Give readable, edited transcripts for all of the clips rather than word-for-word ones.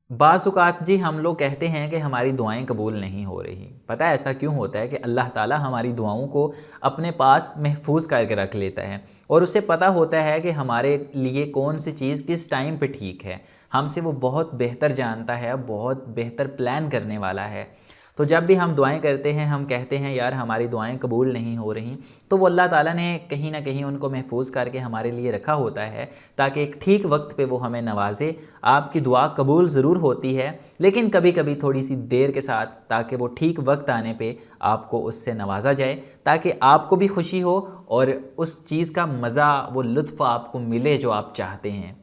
बाज़ औक़ात जी हम लोग कहते हैं कि हमारी दुआएं कबूल नहीं हो रही। पता है ऐसा क्यों होता है कि अल्लाह ताला हमारी दुआओं को अपने पास महफूज करके रख लेता है और उसे पता होता है कि हमारे लिए कौन सी चीज़ किस टाइम पे ठीक है। हमसे वो बहुत बेहतर जानता है, बहुत बेहतर प्लान करने वाला है। तो जब भी हम दुआएं करते हैं, हम कहते हैं यार हमारी दुआएं कबूल नहीं हो रही, तो वो अल्लाह ताला ने कहीं ना कहीं उनको महफूज करके हमारे लिए रखा होता है ताकि एक ठीक वक्त पे वो हमें नवाजे। आपकी दुआ कबूल ज़रूर होती है, लेकिन कभी कभी थोड़ी सी देर के साथ, ताकि वो ठीक वक्त आने पे आपको उससे नवाजा जाए, ताकि आपको भी खुशी हो और उस चीज़ का मज़ा, वो लुत्फ़ आपको मिले जो आप चाहते हैं।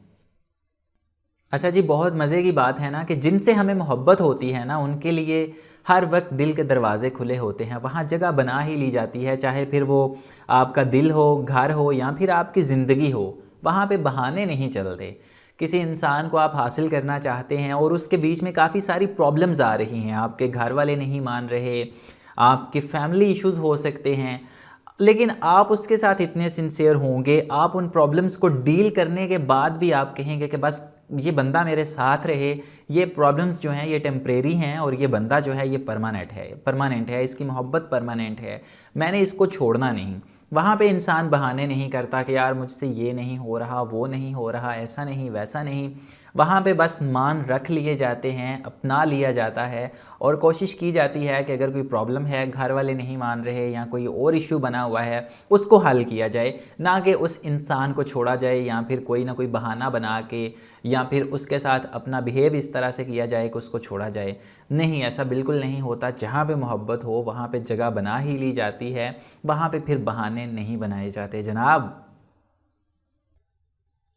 अच्छा जी, बहुत मज़े की बात है ना कि जिनसे हमें मोहब्बत होती है ना, उनके लिए हर वक्त दिल के दरवाज़े खुले होते हैं, वहाँ जगह बना ही ली जाती है। चाहे फिर वो आपका दिल हो, घर हो या फिर आपकी ज़िंदगी हो, वहाँ पे बहाने नहीं चलते। किसी इंसान को आप हासिल करना चाहते हैं और उसके बीच में काफ़ी सारी प्रॉब्लम्स आ रही हैं, आपके घर वाले नहीं मान रहे, आपके फैमिली इश्यूज़ हो सकते हैं, लेकिन आप उसके साथ इतने सिंसियर होंगे, आप उन प्रॉब्लम्स को डील करने के बाद भी आप कहेंगे कि बस ये बंदा मेरे साथ रहे, ये प्रॉब्लम्स जो हैं ये टेम्परेरी हैं और ये बंदा जो है ये परमानेंट है, इसकी मोहब्बत परमानेंट है, मैंने इसको छोड़ना नहीं। वहाँ पे इंसान बहाने नहीं करता कि यार मुझसे ये नहीं हो रहा, वो नहीं हो रहा, ऐसा नहीं वैसा नहीं। वहाँ पे बस मान रख लिए जाते हैं, अपना लिया जाता है और कोशिश की जाती है कि अगर कोई प्रॉब्लम है, घर वाले नहीं मान रहे या कोई और इशू बना हुआ है, उसको हल किया जाए, ना कि उस इंसान को छोड़ा जाए या फिर कोई ना कोई बहाना बना के या फिर उसके साथ अपना बिहेव इस तरह से किया जाए कि उसको छोड़ा जाए। नहीं, ऐसा बिल्कुल नहीं होता। जहाँ पे मोहब्बत हो वहाँ पे जगह बना ही ली जाती है, वहाँ पे फिर बहाने नहीं बनाए जाते जनाब।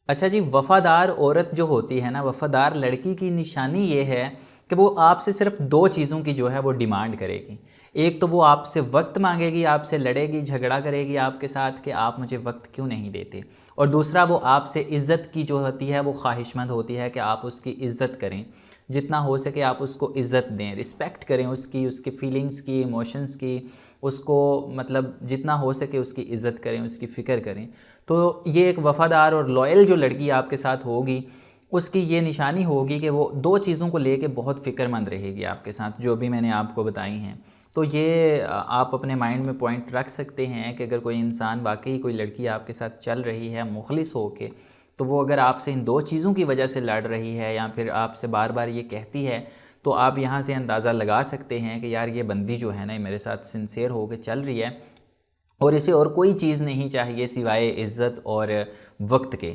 अच्छा जी, वफ़ादार औरत जो होती है ना, वफ़ादार लड़की की निशानी ये है कि वो आपसे सिर्फ दो चीज़ों की जो है वो डिमांड करेगी। एक तो वो आपसे वक्त मांगेगी, आपसे लड़ेगी, झगड़ा करेगी आपके साथ कि आप मुझे वक्त क्यों नहीं देते, और दूसरा वो आपसे इज़्ज़त की जो होती है वो ख्वाहिशमंद होती है कि आप उसकी इज़्ज़त करें, जितना हो सके आप उसको इज़्ज़त दें, रिस्पेक्ट करें उसकी, उसकी फीलिंग्स की, इमोशंस की, उसको मतलब जितना हो सके उसकी इज़्ज़त करें, उसकी फ़िक्र करें। तो ये एक वफ़ादार और लॉयल जो लड़की आपके साथ होगी, उसकी ये निशानी होगी कि वो दो चीज़ों को लेके बहुत फ़िक्रमंद रहेगी आपके साथ, जो भी मैंने आपको बताई हैं। तो ये आप अपने माइंड में पॉइंट रख सकते हैं कि अगर कोई इंसान वाकई, कोई लड़की आपके साथ चल रही है मुखलिस होके, तो वो अगर आपसे इन दो चीज़ों की वजह से लड़ रही है या फिर आपसे बार बार ये कहती है, तो आप यहाँ से अंदाज़ा लगा सकते हैं कि यार ये बंदी जो है ना, मेरे साथ सिंसियर होकर चल रही है और इसे और कोई चीज़ नहीं चाहिए सिवाय इज़्ज़त और वक्त के।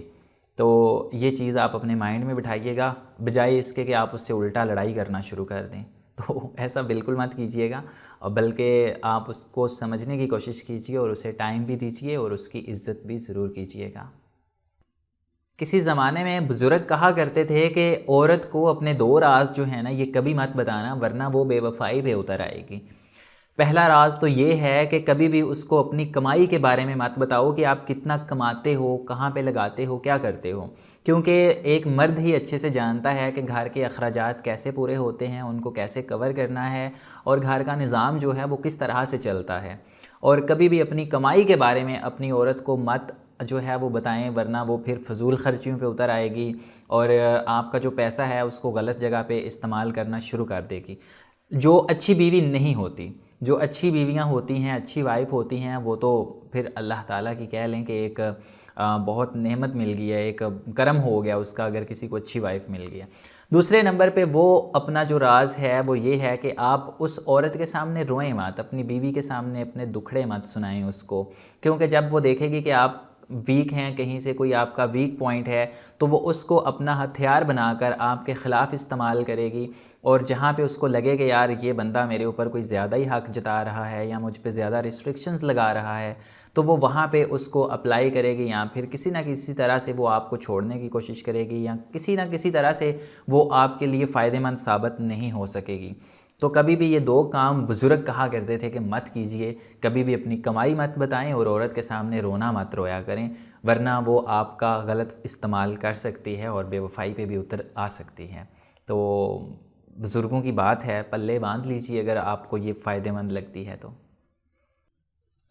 तो ये चीज़ आप अपने माइंड में बिठाइएगा, बजाय इसके कि आप उससे उल्टा लड़ाई करना शुरू कर दें। तो ऐसा बिल्कुल मत कीजिएगा, और बल्कि आप उसको समझने की कोशिश कीजिए और उसे टाइम भी दीजिए और उसकी इज़्ज़त भी ज़रूर कीजिएगा। किसी ज़माने में बुज़ुर्ग कहा करते थे कि औरत को अपने दो राज जो है ना ये कभी मत बताना, वरना वो बेवफ़ाई पे उतर आएगी। पहला राज तो ये है कि कभी भी उसको अपनी कमाई के बारे में मत बताओ कि आप कितना कमाते हो, कहाँ पे लगाते हो, क्या करते हो, क्योंकि एक मर्द ही अच्छे से जानता है कि घर के अखराजात कैसे पूरे होते हैं, उनको कैसे कवर करना है और घर का निज़ाम जो है वो किस तरह से चलता है। और कभी भी अपनी कमाई के बारे में अपनी औरत को मत जो है वो बताएं, वरना वो फिर फजूल खर्चियों पे उतर आएगी और आपका जो पैसा है उसको गलत जगह पे इस्तेमाल करना शुरू कर देगी। जो अच्छी बीवी नहीं होती, जो अच्छी बीवियां होती हैं, अच्छी वाइफ होती हैं, वो तो फिर अल्लाह ताला की कह लें कि एक बहुत नेमत मिल गई है, एक करम हो गया उसका अगर किसी को अच्छी वाइफ मिल गई है। दूसरे नंबर पे वो अपना जो राज है वो ये है कि आप उस औरत के सामने रोएं मत, अपनी बीवी के सामने अपने दुखड़े मत सुनाएं उसको, क्योंकि जब वो देखेगी कि आप वीक हैं, कहीं से कोई आपका वीक पॉइंट है, तो वो उसको अपना हथियार बनाकर आपके ख़िलाफ़ इस्तेमाल करेगी। और जहाँ पे उसको लगे कि यार ये बंदा मेरे ऊपर कोई ज़्यादा ही हक जता रहा है या मुझ पे ज़्यादा रिस्ट्रिक्शंस लगा रहा है, तो वो वहाँ पे उसको अप्लाई करेगी या फिर किसी ना किसी तरह से वो आपको छोड़ने की कोशिश करेगी या किसी ना किसी तरह से वो आपके लिए फ़ायदेमंद साबित नहीं हो सकेगी। तो कभी भी ये दो काम बुज़ुर्ग कहा करते थे कि मत कीजिए, कभी भी अपनी कमाई मत बताएं और औरत के सामने रोना मत रोया करें, वरना वो आपका गलत इस्तेमाल कर सकती है और बेवफाई पे भी उतर आ सकती है। तो बुज़ुर्गों की बात है, पल्ले बांध लीजिए अगर आपको ये फ़ायदेमंद लगती है तो।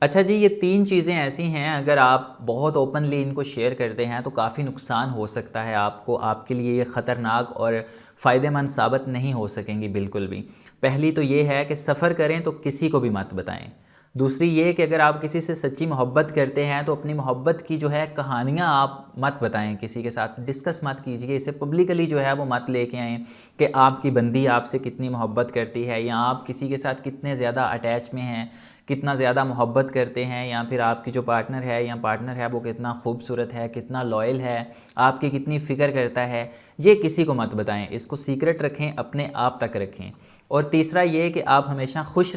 अच्छा जी, ये तीन चीज़ें ऐसी हैं, अगर आप बहुत ओपनली इनको शेयर करते हैं तो काफ़ी नुकसान हो सकता है आपको, आपके लिए ये ख़तरनाक और फ़ायदेमंद साबित नहीं हो सकेंगी बिल्कुल भी। पहली तो ये है कि सफ़र करें तो किसी को भी मत बताएं। दूसरी ये कि अगर आप किसी से सच्ची मोहब्बत करते हैं तो अपनी मोहब्बत की जो है कहानियाँ आप मत बताएं, किसी के साथ डिस्कस मत कीजिए, इसे पब्लिकली जो है वो मत लेके आएँ कि आपकी बंदी आपसे कितनी मोहब्बत करती है, या आप किसी के साथ कितने ज़्यादा अटैच में हैं, कितना ज़्यादा मोहब्बत करते हैं, या फिर आपकी जो पार्टनर है या पार्टनर है वो कितना खूबसूरत है, कितना लॉयल है, आपकी कितनी फ़िक्र करता है, ये किसी को मत बताएं। इसको सीक्रेट रखें, अपने आप तक रखें। और तीसरा ये कि आप हमेशा खुश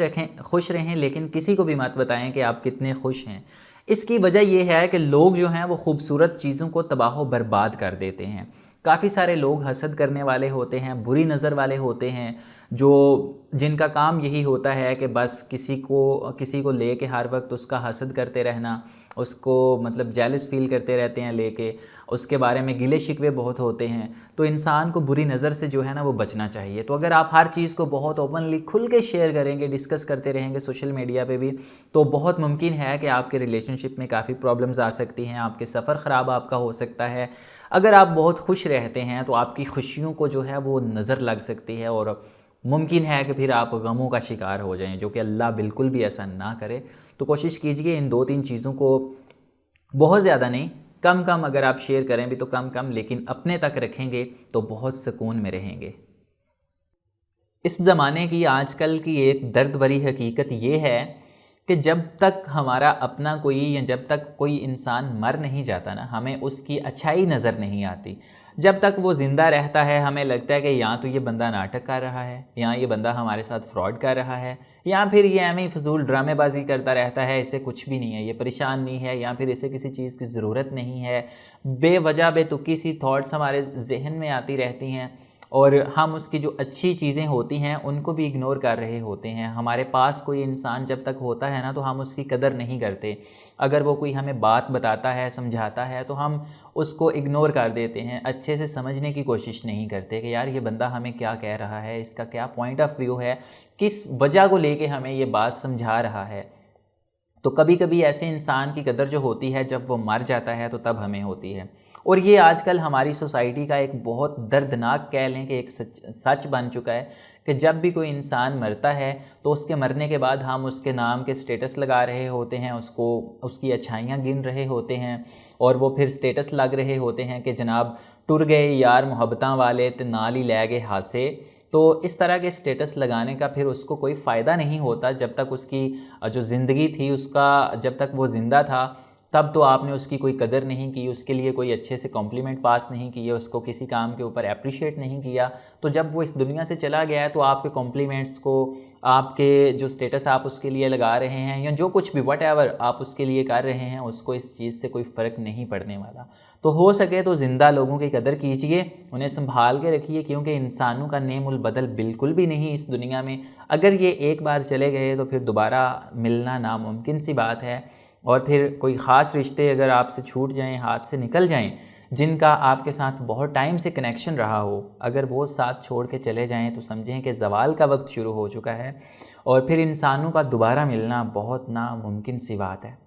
रहें, लेकिन किसी को भी मत बताएं कि आप कितने खुश हैं। इसकी वजह यह है कि लोग जो हैं वो खूबसूरत चीज़ों को तबाह बर्बाद कर देते हैं। काफ़ी सारे लोग हसद करने वाले होते हैं, बुरी नज़र वाले होते हैं, जिनका काम यही होता है कि बस किसी को लेके हर वक्त उसका हसद करते रहना, उसको मतलब जेलस फील करते रहते हैं लेके, उसके बारे में गिले शिकवे बहुत होते हैं। तो इंसान को बुरी नज़र से जो है ना वो बचना चाहिए। तो अगर आप हर चीज़ को बहुत ओपनली खुल के शेयर करेंगे, डिस्कस करते रहेंगे सोशल मीडिया पे भी, तो बहुत मुमकिन है कि आपके रिलेशनशिप में काफ़ी प्रॉब्लम्स आ सकती हैं, आपके सफ़र ख़राब आपका हो सकता है। अगर आप बहुत खुश रहते हैं तो आपकी खुशियों को जो है वो नज़र लग सकती है, और मुमकिन है कि फिर आप गमों का शिकार हो जाएं, जो कि अल्लाह बिल्कुल भी ऐसा ना करे। तो कोशिश कीजिए इन 2-3 चीज़ों को बहुत ज़्यादा नहीं, कम कम अगर आप शेयर करें भी तो कम कम, लेकिन अपने तक रखेंगे तो बहुत सुकून में रहेंगे। इस ज़माने की आजकल की एक दर्द भरी हकीकत ये है कि जब तक हमारा अपना कोई या जब तक कोई इंसान मर नहीं जाता ना, हमें उसकी अच्छाई नज़र नहीं आती। जब तक वो ज़िंदा रहता है हमें लगता है कि या तो ये बंदा नाटक कर रहा है, या ये बंदा हमारे साथ फ्रॉड कर रहा है, या फिर ये हमें फजूल ड्रामेबाजी करता रहता है, इसे कुछ भी नहीं है, ये परेशान नहीं है, या फिर इसे किसी चीज़ की ज़रूरत नहीं है। बेवजह बेतुकी सी थॉट्स हमारे जहन में आती रहती हैं, और हम उसकी जो अच्छी चीज़ें होती हैं उनको भी इग्नोर कर रहे होते हैं। हमारे पास कोई इंसान जब तक होता है ना तो हम उसकी कदर नहीं करते। अगर वो कोई हमें बात बताता है, समझाता है, तो हम उसको इग्नोर कर देते हैं, अच्छे से समझने की कोशिश नहीं करते कि यार ये बंदा हमें क्या कह रहा है, इसका क्या पॉइंट ऑफ व्यू है, किस वजह को लेके हमें ये बात समझा रहा है। तो कभी कभी ऐसे इंसान की कदर जो होती है जब वो मर जाता है तो तब हमें होती है। और ये आजकल हमारी सोसाइटी का एक बहुत दर्दनाक कह लें कि एक सच बन चुका है कि जब भी कोई इंसान मरता है तो उसके मरने के बाद हम उसके नाम के स्टेटस लगा रहे होते हैं, उसकी अच्छाइयाँ गिन रहे होते हैं, और वो फिर स्टेटस लग रहे होते हैं कि जनाब टुर गए यार मुहब्बतां वाले ते नाल ही लै गए हासे। तो इस तरह के स्टेटस लगाने का फिर उसको कोई फ़ायदा नहीं होता। जब तक उसकी जो ज़िंदगी थी उसका, जब तक वो ज़िंदा था तब तो आपने उसकी कोई कदर नहीं की, उसके लिए कोई अच्छे से कॉम्प्लीमेंट पास नहीं किए, उसको किसी काम के ऊपर अप्रिशिएट नहीं किया। तो जब वो इस दुनिया से चला गया है तो आपके कॉम्प्लीमेंट्स को, आपके जो स्टेटस आप उसके लिए लगा रहे हैं, या जो कुछ भी व्हाटएवर आप उसके लिए कर रहे हैं, उसको इस चीज़ से कोई फ़र्क नहीं पड़ने वाला। तो हो सके तो ज़िंदा लोगों की कदर कीजिए, उन्हें संभाल के रखिए, क्योंकि इंसानों का नेमुल बदल बिल्कुल भी नहीं इस दुनिया में। अगर ये एक बार चले गए तो फिर दोबारा मिलना नामुमकिन सी बात है। और फिर कोई ख़ास रिश्ते अगर आपसे छूट जाएं, हाथ से निकल जाएं, जिनका आपके साथ बहुत टाइम से कनेक्शन रहा हो, अगर वो साथ छोड़ के चले जाएं तो समझें कि ज़वाल का वक्त शुरू हो चुका है, और फिर इंसानों का दोबारा मिलना बहुत नामुमकिन सी बात है।